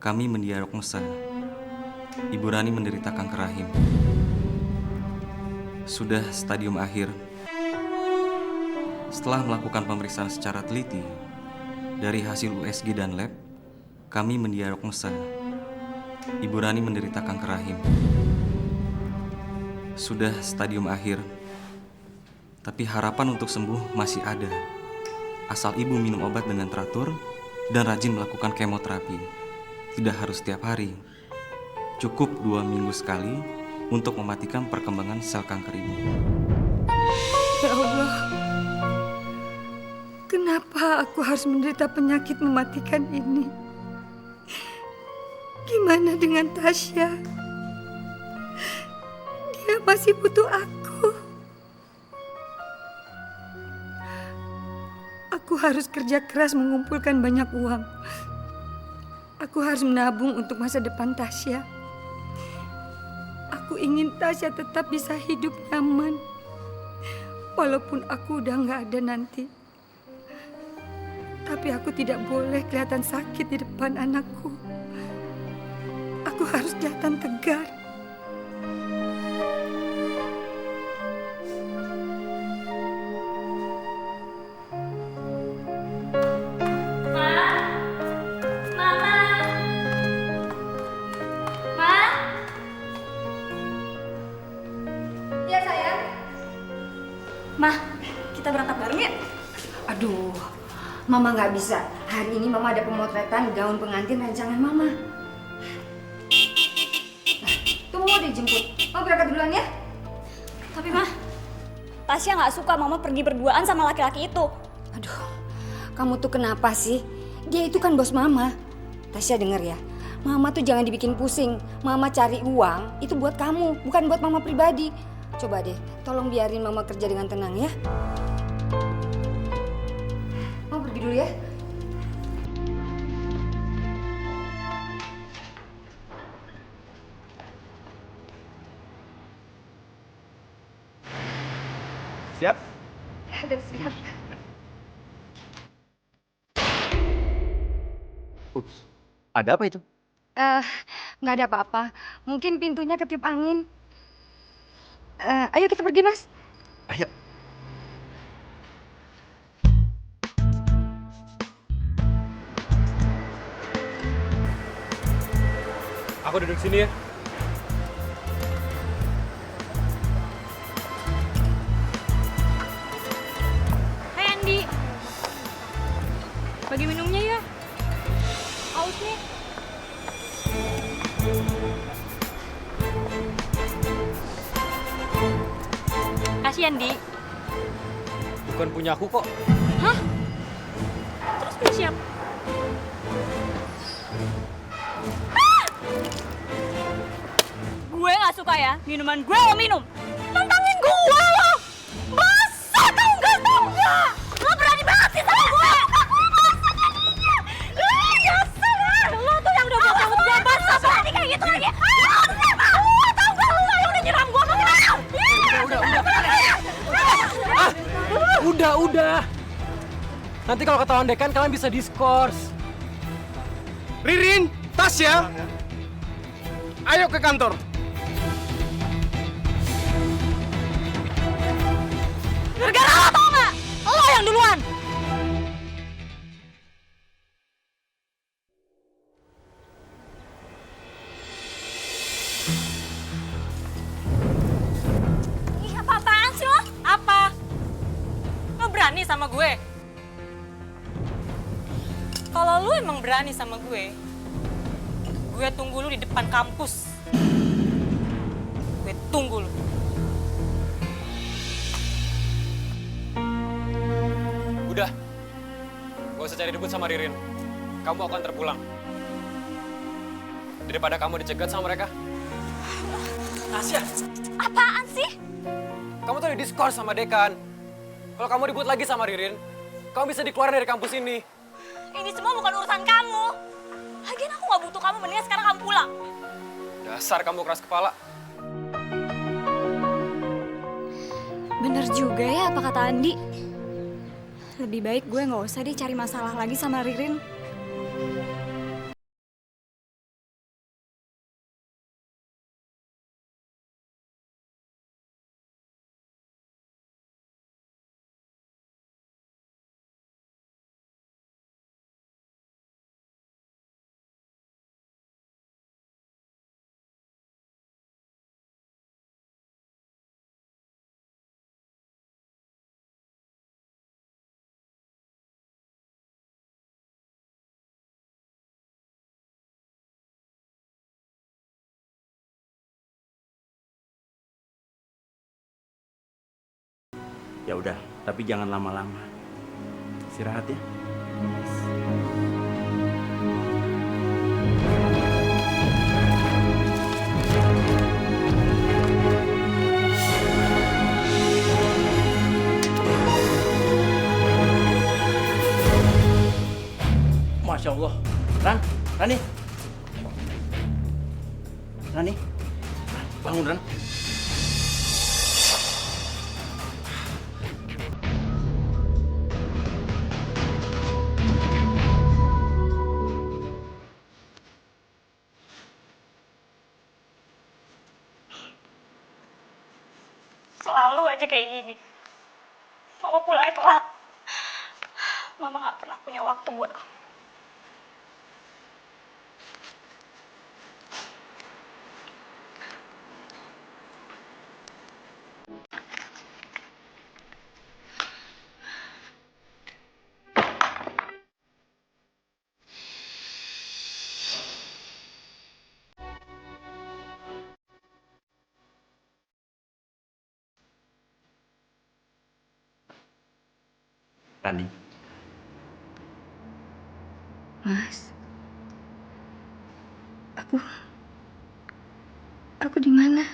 Kami mendiagnosa Ibu Rani menderita kanker rahim. Sudah stadium akhir. Setelah melakukan pemeriksaan secara teliti, dari hasil USG dan lab, kami mendiagnosa Ibu Rani menderita kanker rahim. Sudah stadium akhir, tapi harapan untuk sembuh masih ada. Asal ibu minum obat dengan teratur dan rajin melakukan kemoterapi. Tidak harus setiap hari. Cukup 2 minggu sekali untuk mematikan perkembangan sel kanker ibu. Ya Allah, kenapa aku harus menderita penyakit mematikan ini? Gimana dengan Tasya? Dia masih butuh aku. Aku harus kerja keras mengumpulkan banyak uang. Aku harus menabung untuk masa depan Tasya. Aku ingin Tasya tetap bisa hidup nyaman. Walaupun aku udah gak ada nanti. Tapi aku tidak boleh kelihatan sakit di depan anakku. Aku harus kelihatan tegar. Mah, kita berangkat bareng ya? Aduh, Mama nggak bisa. Hari ini Mama ada pemotretan gaun pengantin rancangan Mama. Tuh mau dijemput. Mau berangkat duluan ya? Tapi Mah, Tasya nggak suka Mama pergi berduaan sama laki-laki itu. Aduh, kamu tuh kenapa sih? Dia itu kan bos Mama. Tasya denger ya, Mama tuh jangan dibikin pusing. Mama cari uang, itu buat kamu, bukan buat Mama pribadi. Coba deh, tolong biarin Mama kerja dengan tenang ya. Mau pergi dulu ya? Siap? Udah siap. Ups, ada apa itu? Nggak ada apa-apa. Mungkin pintunya ketiup angin. Ayo kita pergi, Mas. Ayo. Aku duduk sini ya. Hai Andi, bagi minumnya ya. Haus nih. Kasih Andi. Bukan punya aku kok. Hah? Terus punya siapa? Ah! Gue gak suka ya, minuman gue lo minum. Nantangin gue lo! Basah tau gak, tau gak? Lo berani banget sih sama gue! Aku basah jadinya! Dasar lah! Lo tuh yang udah buat rambut gue basah, berani kayak gitu lagi! Tau gak lo yang udah nyiram gue pakai minum? Udah. Nanti kalau ketahuan dekan kalian bisa diskors. Ririn, Tasya, ayo ke kantor. Gara-gara lo tau gak? Lo yang duluan! Ih, apa-apaan sih lo? Apa? Lo berani sama gue? Kalau lo emang berani sama gue tunggu lo di depan kampus. Gue tunggu lo. Udah. Gak usah cari ribut sama Ririn. Kamu akan terpulang. Daripada kamu dicegat sama mereka. Tasya, Apaan sih? kamu tuh diskors sama dekan. Kalau kamu ribut lagi sama Ririn, kamu bisa dikeluarin dari kampus ini. Ini semua bukan urusan kamu. Lagian aku gak butuh kamu, mendingan sekarang kamu pulang. Dasar kamu keras kepala. Bener juga ya apa kata Andi. Lebih baik gue gak usah deh cari masalah lagi sama Ririn. Ya udah, tapi jangan lama-lama. Istirahat ya. Masya Allah. Rani. Rani, bangun Ran. Selalu aja kayak gini. Mama pulangnya telat. Mama gak pernah punya waktu buat aku. Rani, Mas, aku di mana?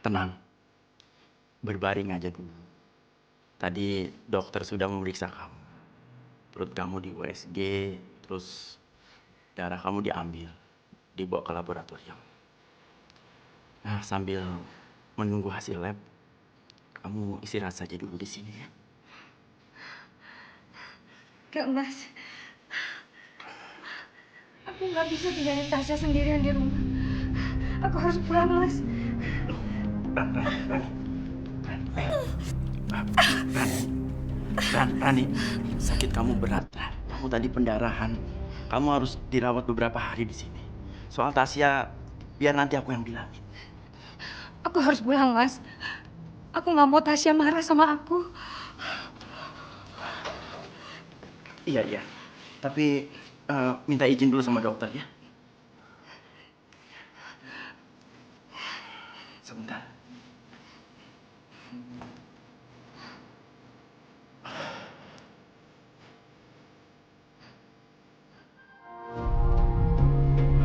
tenang. Berbaring aja dulu. Tadi dokter sudah memeriksa kamu. Perut kamu di USG, terus darah kamu diambil, dibawa ke laboratorium. Nah, sambil menunggu hasil lab, kamu istirahat saja dulu di sini ya. Gak, Mas. Aku nggak bisa tinggalin Tasya sendirian di rumah. Aku harus pulang, Mas. Rani, sakit kamu berat. Kamu tadi pendarahan. Kamu harus dirawat beberapa hari di sini. Soal Tasya, biar nanti aku yang bilangin. Aku harus pulang, Mas. Aku nggak mau Tasya marah sama aku. Iya. Tapi minta izin dulu sama dokter ya. Sebentar.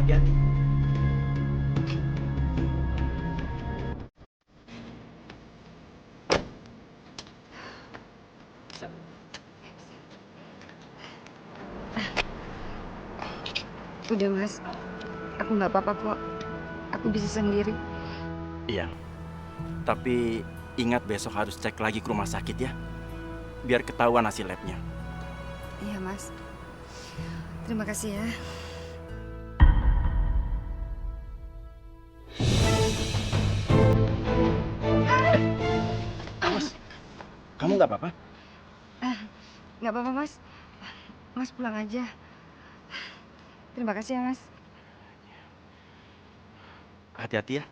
Hati-hati. Udah, Mas. Aku nggak apa-apa kok. Aku bisa sendiri. Iya. Tapi ingat besok harus cek lagi ke rumah sakit ya. Biar ketahuan hasil labnya. Iya, Mas. Terima kasih ya. Kamu nggak apa-apa? Nggak apa-apa, Mas. Mas pulang aja. Terima kasih ya, Mas. Hati-hati ya.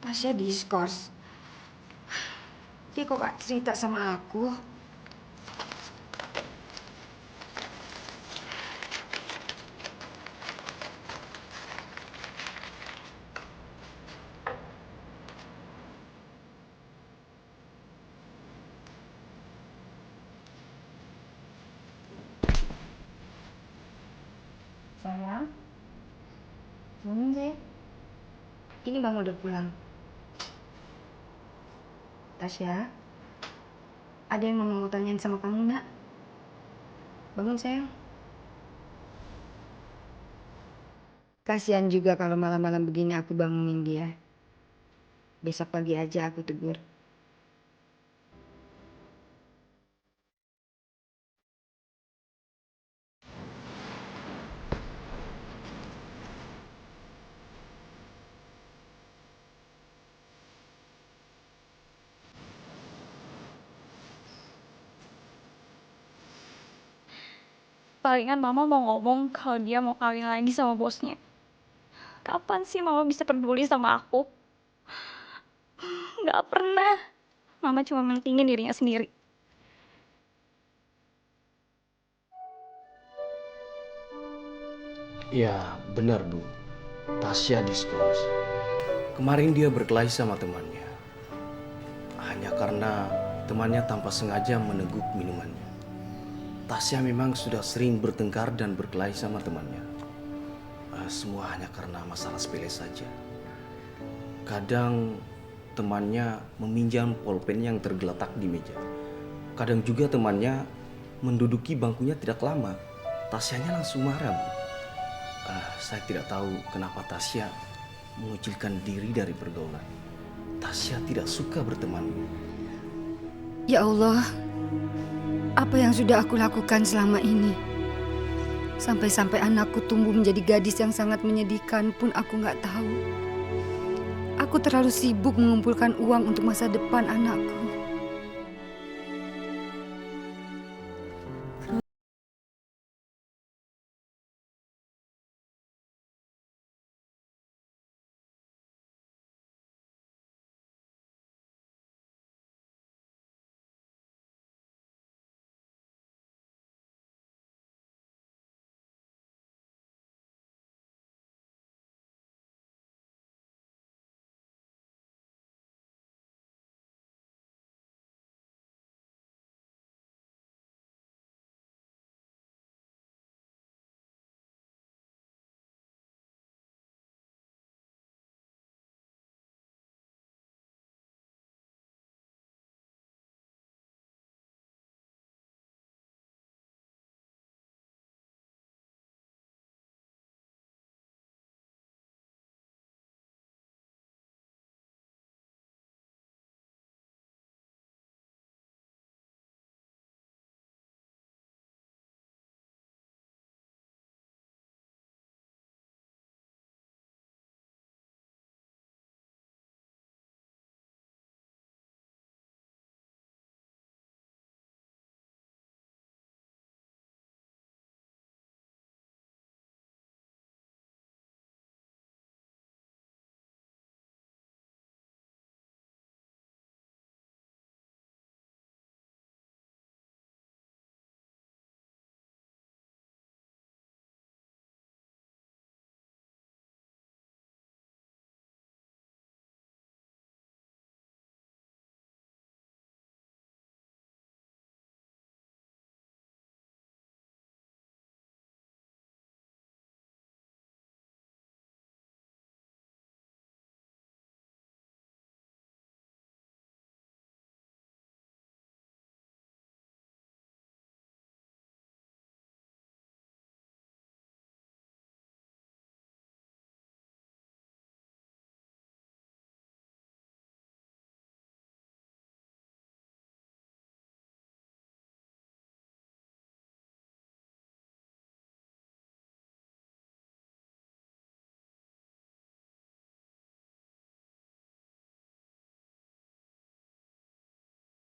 Tasya diskors. Dia kok gak cerita sama aku? Sayang, bangun deh. Ini Bang udah pulang. Tasya, ada yang mau tanyain sama kamu, nak? Bangun, sayang. Kasihan juga kalau malam-malam begini aku bangunin dia. Besok pagi aja aku tegur. Palingan mama mau ngomong kalau dia mau kawin lagi sama bosnya. Kapan sih mama bisa peduli sama aku? Nggak pernah. Mama cuma mentingin dirinya sendiri. Ya, benar Bu. Tasya diskors. Kemarin dia berkelahi sama temannya. Hanya karena temannya tanpa sengaja meneguk minumannya. Tasya memang sudah sering bertengkar dan berkelahi sama temannya. Semua hanya karena masalah sepele saja. Kadang temannya meminjam pulpen yang tergeletak di meja. Kadang juga temannya menduduki bangkunya tidak lama. Tasyanya langsung marah, Bu. Saya tidak tahu kenapa Tasya mengucilkan diri dari pergaulan. Tasya tidak suka berteman, Bu. Ya Allah, apa yang sudah aku lakukan selama ini? Sampai-sampai anakku tumbuh menjadi gadis yang sangat menyedihkan pun aku nggak tahu. Aku terlalu sibuk mengumpulkan uang untuk masa depan anakku.